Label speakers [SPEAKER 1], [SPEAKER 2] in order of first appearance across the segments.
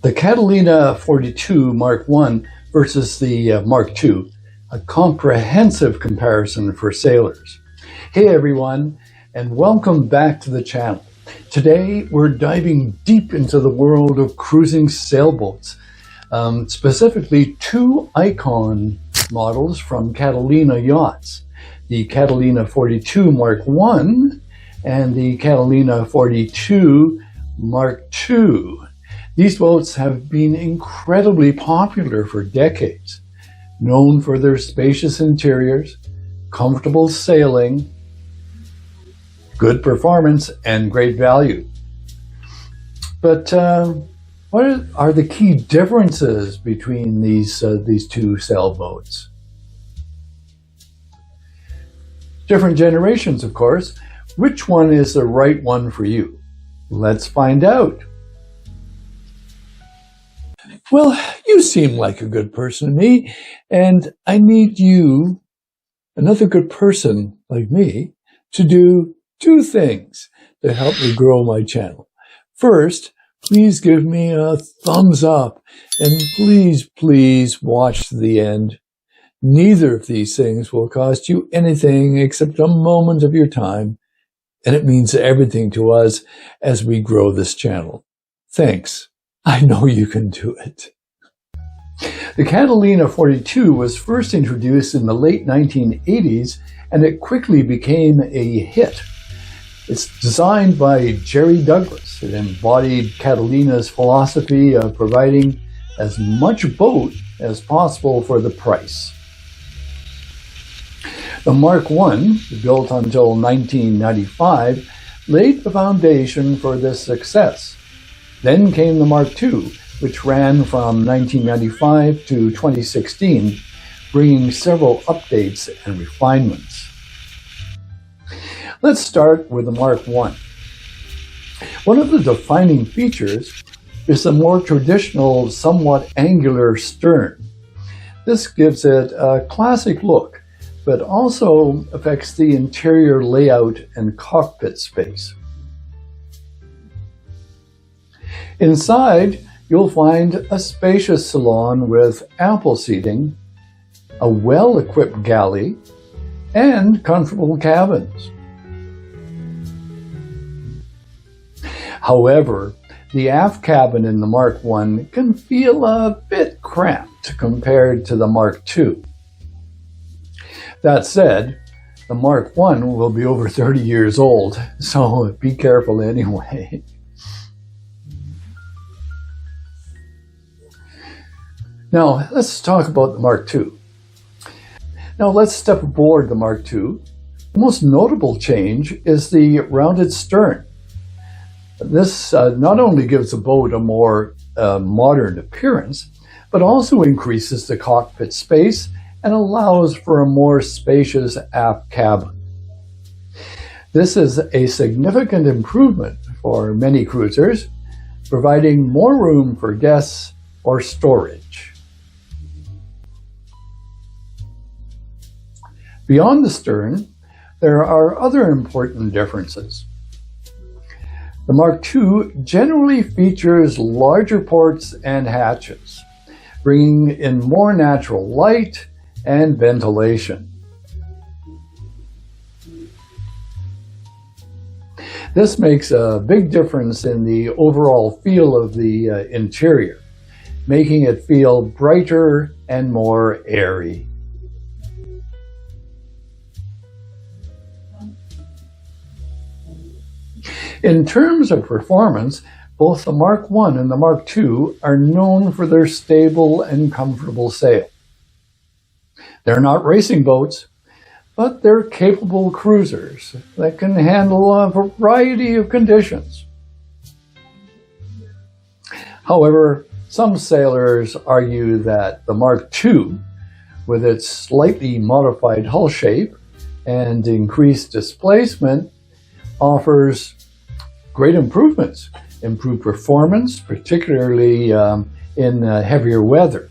[SPEAKER 1] The Catalina 42 Mark I versus the Mark II, a comprehensive comparison for sailors. Hey everyone, and welcome back to the channel. Today we're diving deep into the world of cruising sailboats, specifically two icon models from Catalina yachts, the Catalina 42 Mark I and the Catalina 42 Mark II. These boats have been incredibly popular for decades, known for their spacious interiors, comfortable sailing, good performance, and great value. But what are the key differences between these two sailboats? Different generations, of course. Which one is the right one for you? Let's find out. Well, you seem like a good person to me, and I need you, another good person like me, to do two things to help me grow my channel. First, please give me a thumbs up, and please watch to the end. Neither of these things will cost you anything except a moment of your time, and it means everything to us as we grow this channel. Thanks. I know you can do it. The Catalina 42 was first introduced in the late 1980s, and it quickly became a hit. It's designed by Jerry Douglas. It embodied Catalina's philosophy of providing as much boat as possible for the price. The Mark I, built until 1995, laid the foundation for this success. Then came the Mark II, which ran from 1995 to 2016, bringing several updates and refinements. Let's start with the Mark I. One of the defining features is the more traditional, somewhat angular stern. This gives it a classic look, but also affects the interior layout and cockpit space. Inside, you'll find a spacious salon with ample seating, a well-equipped galley, and comfortable cabins. However, the aft cabin in the Mark I can feel a bit cramped compared to the Mark II. That said, the Mark I will be over 30 years old, so be careful anyway. Now, let's talk about the Mark II. Now, let's step aboard the Mark II. The most notable change is the rounded stern. This not only gives the boat a more modern appearance, but also increases the cockpit space and allows for a more spacious aft cabin. This is a significant improvement for many cruisers, providing more room for guests or storage. Beyond the stern, there are other important differences. The Mark II generally features larger ports and hatches, bringing in more natural light and ventilation. This makes a big difference in the overall feel of the interior, making it feel brighter and more airy. In terms of performance, both the Mark I and the Mark II are known for their stable and comfortable sail. They're not racing boats, but they're capable cruisers that can handle a variety of conditions. However, some sailors argue that the Mark II, with its slightly modified hull shape and increased displacement, offers great improvements, improved performance, particularly in heavier weather.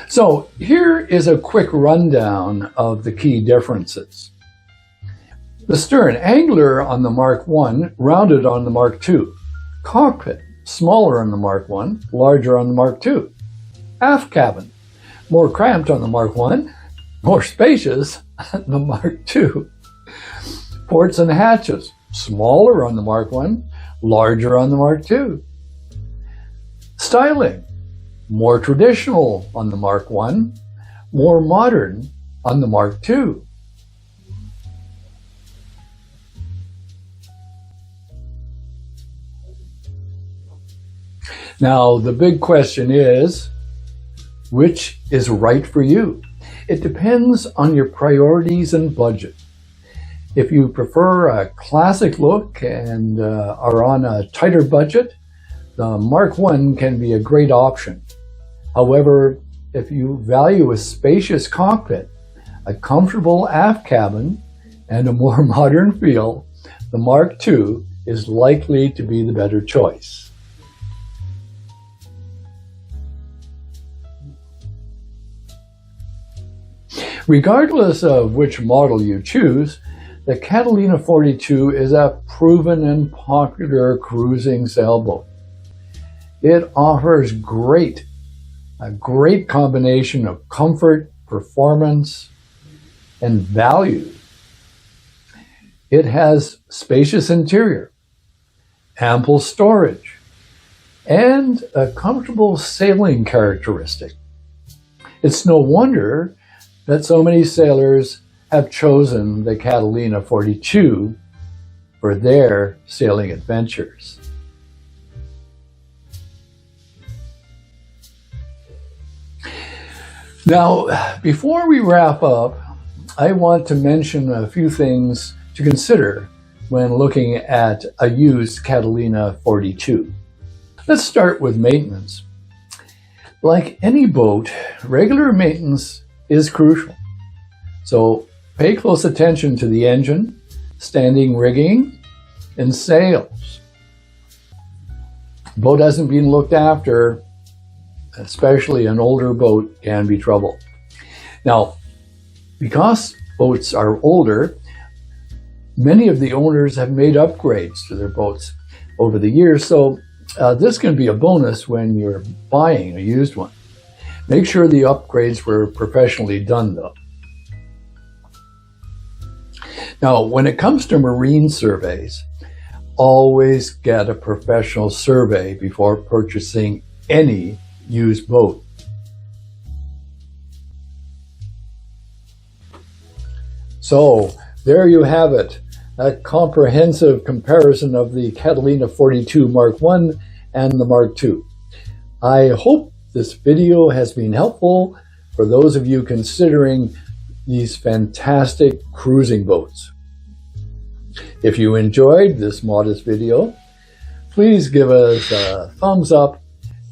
[SPEAKER 1] So here is a quick rundown of the key differences. The stern, angular on the Mark I, rounded on the Mark II. Cockpit, smaller on the Mark I, larger on the Mark II. Aft cabin, more cramped on the Mark I, more spacious on the Mark II. Ports and hatches, smaller on the Mark I, larger on the Mark II. Styling, more traditional on the Mark I, more modern on the Mark II. Now, the big question is, which is right for you? It depends on your priorities and budget. If you prefer a classic look and are on a tighter budget, the Mark I can be a great option. However, if you value a spacious cockpit, a comfortable aft cabin, and a more modern feel, the Mark II is likely to be the better choice. Regardless of which model you choose, the Catalina 42 is a proven and popular cruising sailboat. It offers a great combination of comfort, performance, and value. It has spacious interior, ample storage, and a comfortable sailing characteristic. It's no wonder that so many sailors have chosen the Catalina 42 for their sailing adventures. Now, before we wrap up, I want to mention a few things to consider when looking at a used Catalina 42. Let's start with maintenance. Like any boat, regular maintenance is crucial. So pay close attention to the engine, standing rigging, and sails. Boat hasn't been looked after, especially an older boat, can be trouble. Now, because boats are older, many of the owners have made upgrades to their boats over the years, so this can be a bonus when you're buying a used one. Make sure the upgrades were professionally done, though. Now, when it comes to marine surveys, always get a professional survey before purchasing any used boat. So, there you have it, a comprehensive comparison of the Catalina 42 Mark I and the Mark II. I hope this video has been helpful for those of you considering these fantastic cruising boats. If you enjoyed this modest video, please give us a thumbs up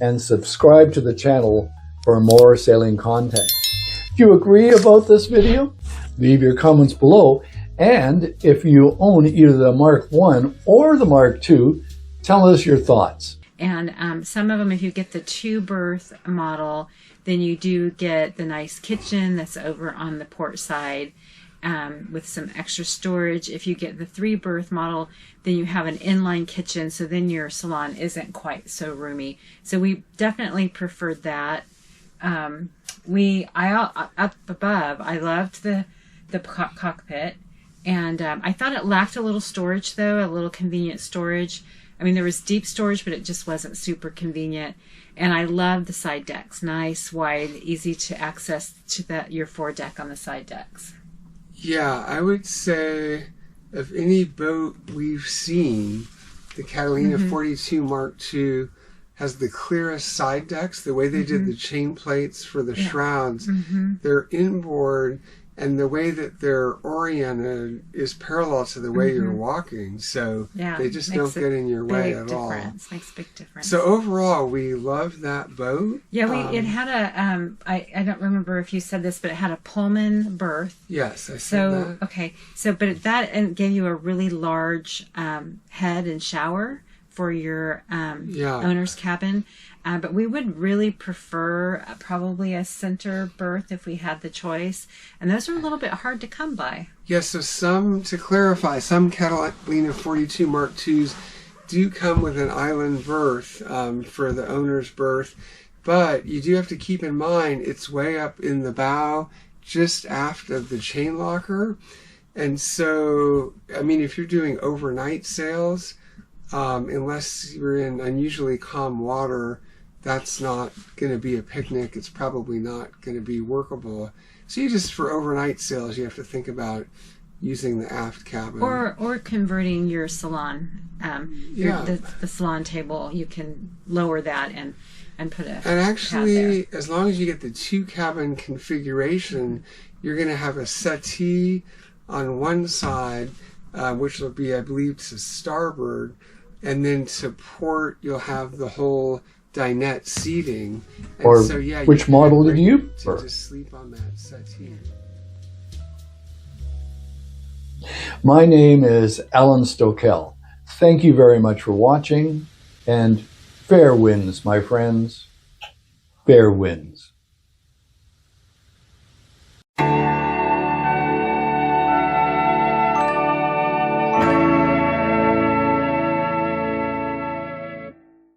[SPEAKER 1] and subscribe to the channel for more sailing content. If you agree about this video, leave your comments below, and if you own either the Mark I or the Mark II, tell us your thoughts.
[SPEAKER 2] And some of them, if you get the 2-berth model, then you do get the nice kitchen that's over on the port side with some extra storage. If you get the 3-berth model, then you have an inline kitchen, so then your salon isn't quite so roomy. So we definitely preferred that. Up above, I loved the cockpit, and I thought it lacked a little storage, though, a little convenient storage. I mean, there was deep storage, but it just wasn't super convenient. And I love the side decks. Nice, wide, easy to access to your foredeck on the side decks.
[SPEAKER 3] Yeah, I would say of any boat we've seen, the Catalina 42 Mark II has the clearest side decks. The way they did the chain plates for the shrouds, they're inboard, and the way that they're oriented is parallel to the way you're walking, so they just don't get in your way at all.
[SPEAKER 2] Makes a big difference.
[SPEAKER 3] So overall, we love that boat.
[SPEAKER 2] Yeah, it had a, I don't remember if you said this, but it had a Pullman berth.
[SPEAKER 3] Yes, I said that.
[SPEAKER 2] Okay, but that gave you a really large head and shower for your
[SPEAKER 3] Yeah.
[SPEAKER 2] owner's cabin. But we would really prefer probably a center berth if we had the choice. And those are a little bit hard to come by.
[SPEAKER 3] Yes, so to clarify, some Catalina 42 Mark IIs do come with an island berth for the owner's berth. But you do have to keep in mind it's way up in the bow, just aft of the chain locker. And so, I mean, if you're doing overnight sails, unless you're in unusually calm water, that's not going to be a picnic. It's probably not going to be workable. So you just, for overnight sails, you have to think about using the aft cabin.
[SPEAKER 2] Or converting your salon.
[SPEAKER 3] Yeah.
[SPEAKER 2] The salon table, you can lower that and put a
[SPEAKER 3] And actually,
[SPEAKER 2] pad there.
[SPEAKER 3] as long as you get the 2-cabin configuration, you're going to have a settee on one side, which will be, I believe, to starboard, and then to port, you'll have the whole dinette seating. And
[SPEAKER 1] Or
[SPEAKER 3] so, yeah,
[SPEAKER 1] which model did you prefer?
[SPEAKER 3] to just sleep on that settee?
[SPEAKER 1] My name is Alan Stokel. Thank you very much for watching, and fair winds, my friends, fair winds.